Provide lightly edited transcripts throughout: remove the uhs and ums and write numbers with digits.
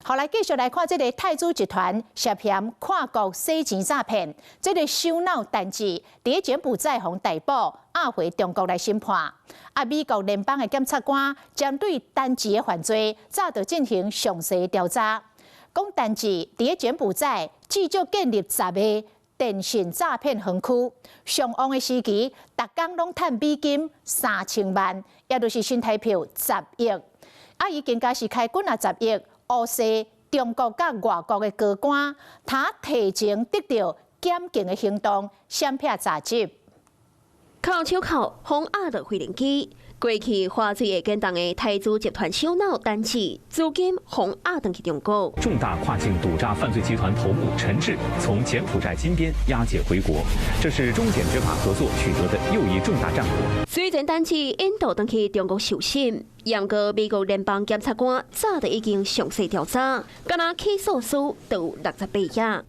后来继续来看这个泰铢集团涉嫌跨国洗钱诈骗，这个首脑单子伫柬埔寨被逮捕，押回中国来审判。美国联邦的检察官针对单子的犯罪，早就进行详细调查。讲单子伫柬埔寨至少建立10个电信诈骗园区，上旺的时期，逐工拢赚美金3000万，也就是新台币10亿。伊更加是开几10亿，乌西中国甲外国的高官，他提前得到检警的行动，闪避查缉。靠手铐封押的飞行机，过去花最会简单的泰铢集团首脑单子，资金封押登去中国。重大跨境赌诈犯罪集团头目陈志从柬埔寨金边押解回国，这是中柬执法合作取得的又一重大战果。虽然单子引渡登去中国受审，不过美国联邦检察官早就已经详细调查，敢若起诉数就有68页。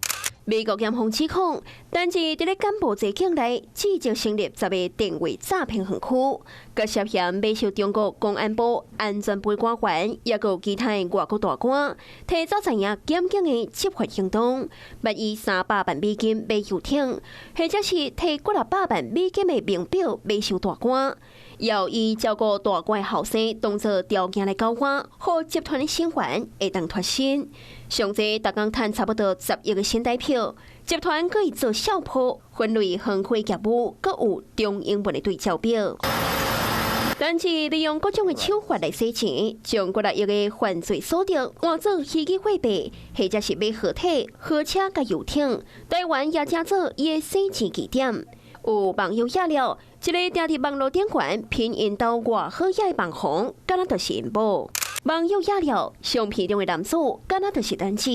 美国检方指控，单子伫咧柬埔寨境内至少成立10个电话诈骗园区，佮涉嫌买受中国公安部安全部官员，也佮其他外国大官，提早知影检警的执法行动，要以300万美金买游艇，或者是提几600万美金的名表买受大官。要以照顾大官的后生当作条件来交换，互集团的成员会当脱身。上济逐工赚差不多10亿的新台币，集团可以做小铺，分类行会业务，阁有中英文的对照表。但是利用各种的手法来洗钱，将几6亿的犯罪所得换做虚拟货币，或者是买货体、货车甲游艇，台湾也正做伊的洗钱据点。有网友压了，一个定伫网络顶悬拼引导外好野的网红，敢若就是因某。网友压了，相片中的男子敢若就是单子。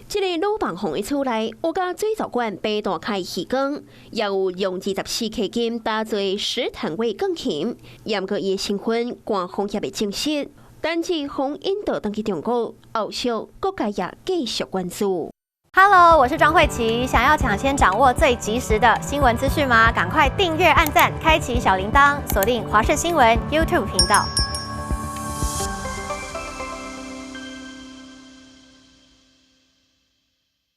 这个老网红的厝内有甲水族馆摆大开鱼缸，也有用24K 金打造10摊位钢琴，验过伊的身份，官方也未证实。单子红引导登去中国，后续各界也继续关注。Hello， 我是庄慧琪。想要抢先掌握最及时的新闻资讯吗？赶快订阅、按赞、开启小铃铛，锁定华视新闻 YouTube 频道。